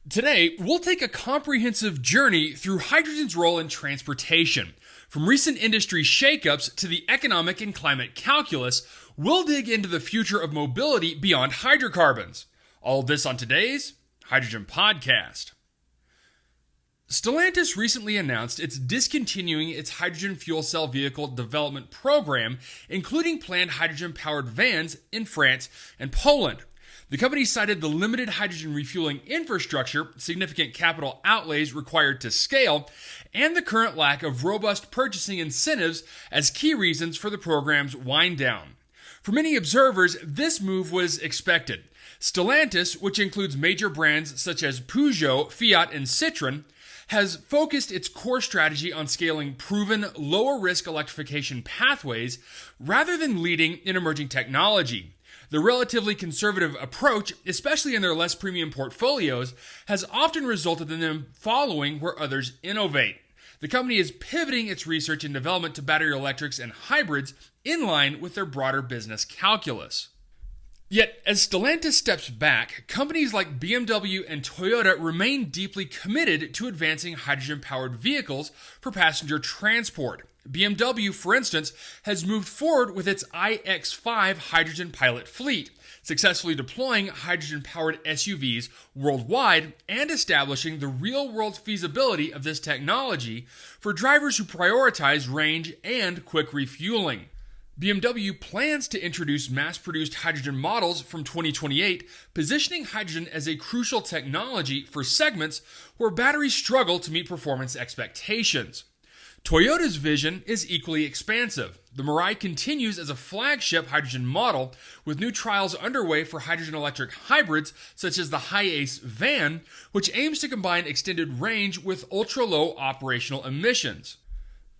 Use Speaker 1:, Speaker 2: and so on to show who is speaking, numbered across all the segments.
Speaker 1: Today, we'll take a comprehensive journey through hydrogen's role in transportation. From recent industry shakeups to the economic and climate calculus, we'll dig into the future of mobility beyond hydrocarbons. All of this on today's Hydrogen Podcast. Stellantis recently announced it's discontinuing its hydrogen fuel cell vehicle development program, including planned hydrogen-powered vans in France and Poland. The company cited the limited hydrogen refueling infrastructure, significant capital outlays required to scale, and the current lack of robust purchasing incentives as key reasons for the program's wind down. For many observers, this move was expected. Stellantis, which includes major brands such as Peugeot, Fiat, and Citroën, has focused its core strategy on scaling proven, lower-risk electrification pathways rather than leading in emerging technology. The relatively conservative approach, especially in their less premium portfolios, has often resulted in them following where others innovate. The company is pivoting its research and development to battery electrics and hybrids in line with their broader business calculus. Yet, as Stellantis steps back, companies like BMW and Toyota remain deeply committed to advancing hydrogen-powered vehicles for passenger transport. BMW, for instance, has moved forward with its iX5 hydrogen pilot fleet, successfully deploying hydrogen-powered SUVs worldwide and establishing the real-world feasibility of this technology for drivers who prioritize range and quick refueling. BMW plans to introduce mass-produced hydrogen models from 2028, positioning hydrogen as a crucial technology for segments where batteries struggle to meet performance expectations. Toyota's vision is equally expansive. The Mirai continues as a flagship hydrogen model, with new trials underway for hydrogen-electric hybrids such as the HiAce van, which aims to combine extended range with ultra-low operational emissions.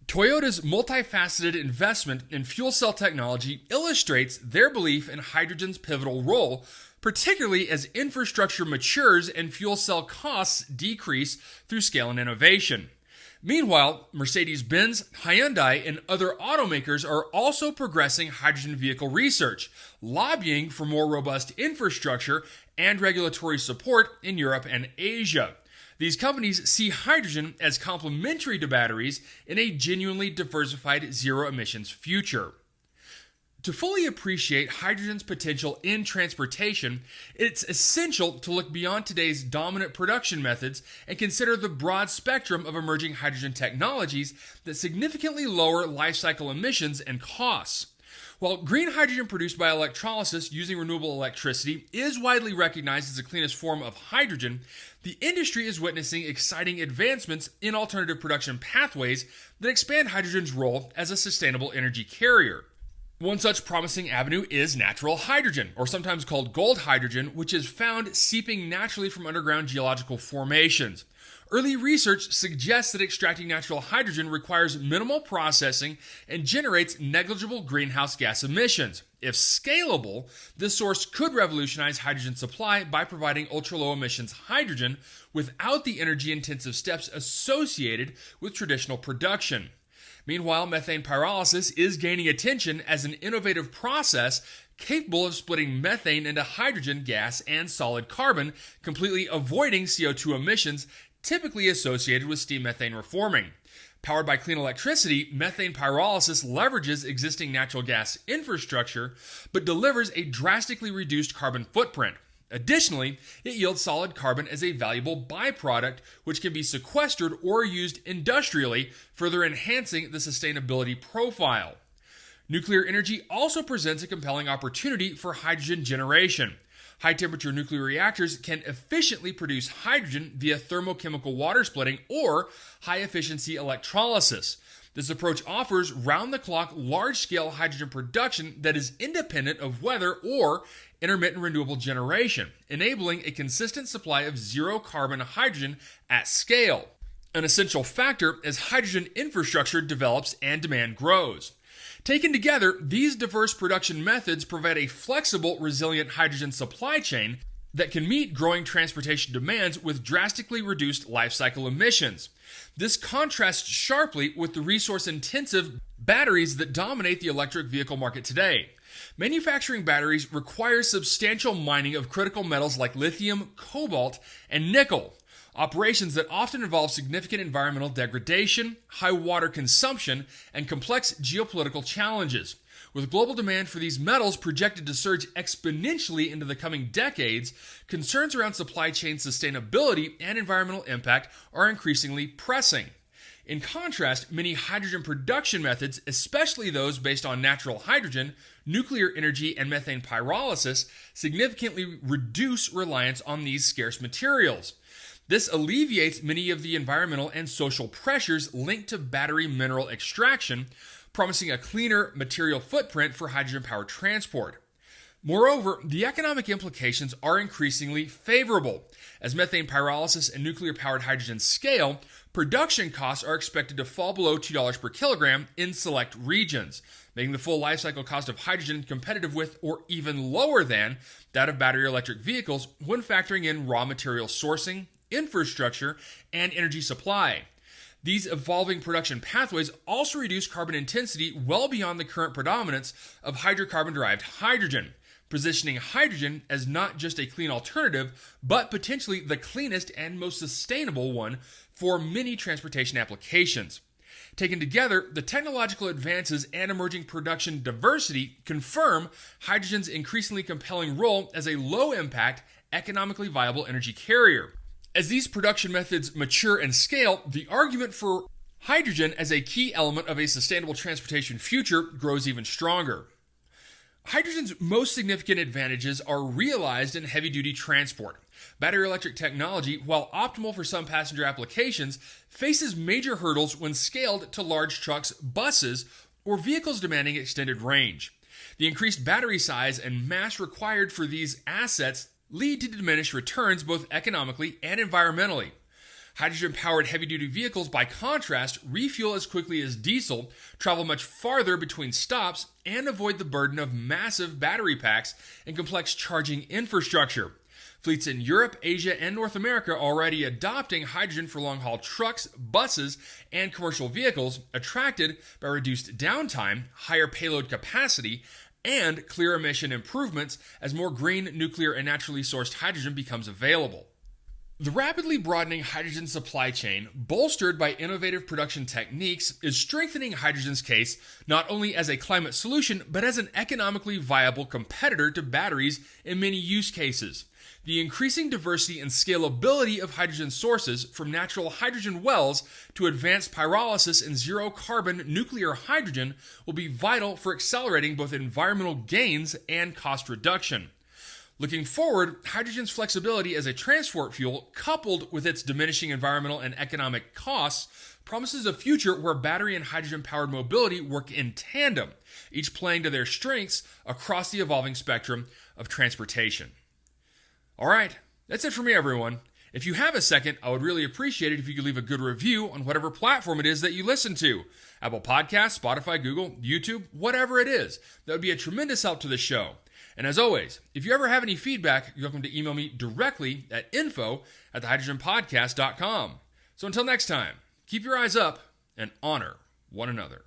Speaker 1: Toyota's multifaceted investment in fuel cell technology illustrates their belief in hydrogen's pivotal role, particularly as infrastructure matures and fuel cell costs decrease through scale and innovation. Meanwhile, Mercedes-Benz, Hyundai, and other automakers are also progressing hydrogen vehicle research, lobbying for more robust infrastructure and regulatory support in Europe and Asia. These companies see hydrogen as complementary to batteries in a genuinely diversified zero-emissions future. To fully appreciate hydrogen's potential in transportation, it's essential to look beyond today's dominant production methods and consider the broad spectrum of emerging hydrogen technologies that significantly lower lifecycle emissions and costs. While green hydrogen produced by electrolysis using renewable electricity is widely recognized as the cleanest form of hydrogen, the industry is witnessing exciting advancements in alternative production pathways that expand hydrogen's role as a sustainable energy carrier. One such promising avenue is natural hydrogen, or sometimes called gold hydrogen, which is found seeping naturally from underground geological formations. Early research suggests that extracting natural hydrogen requires minimal processing and generates negligible greenhouse gas emissions. If scalable, this source could revolutionize hydrogen supply by providing ultra-low emissions hydrogen without the energy-intensive steps associated with traditional production. Meanwhile, methane pyrolysis is gaining attention as an innovative process capable of splitting methane into hydrogen gas and solid carbon, completely avoiding CO2 emissions typically associated with steam methane reforming. Powered by clean electricity, methane pyrolysis leverages existing natural gas infrastructure, but delivers a drastically reduced carbon footprint. Additionally, it yields solid carbon as a valuable byproduct, which can be sequestered or used industrially, further enhancing the sustainability profile. Nuclear energy also presents a compelling opportunity for hydrogen generation. High-temperature nuclear reactors can efficiently produce hydrogen via thermochemical water splitting or high-efficiency electrolysis. This approach offers round-the-clock, large-scale hydrogen production that is independent of weather or intermittent renewable generation, enabling a consistent supply of zero-carbon hydrogen at scale, an essential factor as hydrogen infrastructure develops and demand grows. Taken together, these diverse production methods provide a flexible, resilient hydrogen supply chain that can meet growing transportation demands with drastically reduced life cycle emissions. This contrasts sharply with the resource-intensive batteries that dominate the electric vehicle market today. Manufacturing batteries requires substantial mining of critical metals like lithium, cobalt, and nickel. Operations that often involve significant environmental degradation, high water consumption, and complex geopolitical challenges. With global demand for these metals projected to surge exponentially into the coming decades, concerns around supply chain sustainability and environmental impact are increasingly pressing. In contrast, many hydrogen production methods, especially those based on natural hydrogen, nuclear energy, and methane pyrolysis, significantly reduce reliance on these scarce materials. This alleviates many of the environmental and social pressures linked to battery mineral extraction, promising a cleaner material footprint for hydrogen-powered transport. Moreover, the economic implications are increasingly favorable. As methane pyrolysis and nuclear-powered hydrogen scale, production costs are expected to fall below $2 per kilogram in select regions, making the full lifecycle cost of hydrogen competitive with or even lower than that of battery electric vehicles when factoring in raw material sourcing, infrastructure, and energy supply. These evolving production pathways also reduce carbon intensity well beyond the current predominance of hydrocarbon-derived hydrogen, positioning hydrogen as not just a clean alternative, but potentially the cleanest and most sustainable one for many transportation applications. Taken together, the technological advances and emerging production diversity confirm hydrogen's increasingly compelling role as a low-impact, economically viable energy carrier. As these production methods mature and scale, the argument for hydrogen as a key element of a sustainable transportation future grows even stronger. Hydrogen's most significant advantages are realized in heavy-duty transport. Battery electric technology, while optimal for some passenger applications, faces major hurdles when scaled to large trucks, buses, or vehicles demanding extended range. The increased battery size and mass required for these assets lead to diminished returns both economically and environmentally. Hydrogen-powered heavy-duty vehicles, by contrast, refuel as quickly as diesel, travel much farther between stops, and avoid the burden of massive battery packs and complex charging infrastructure. Fleets in Europe, Asia, and North America are already adopting hydrogen for long-haul trucks, buses, and commercial vehicles, attracted by reduced downtime, higher payload capacity, and clear emission improvements as more green, nuclear, and naturally sourced hydrogen becomes available. The rapidly broadening hydrogen supply chain, bolstered by innovative production techniques, is strengthening hydrogen's case not only as a climate solution, but as an economically viable competitor to batteries in many use cases. The increasing diversity and scalability of hydrogen sources, from natural hydrogen wells to advanced pyrolysis and zero-carbon nuclear hydrogen, will be vital for accelerating both environmental gains and cost reduction. Looking forward, hydrogen's flexibility as a transport fuel, coupled with its diminishing environmental and economic costs, promises a future where battery and hydrogen-powered mobility work in tandem, each playing to their strengths across the evolving spectrum of transportation. All right, that's it for me, everyone. If you have a second, I would really appreciate it if you could leave a good review on whatever platform it is that you listen to. Apple Podcasts, Spotify, Google, YouTube, whatever it is. That would be a tremendous help to the show. And as always, if you ever have any feedback, you're welcome to email me directly at info@thehydrogenpodcast.com. So until next time, keep your eyes up and honor one another.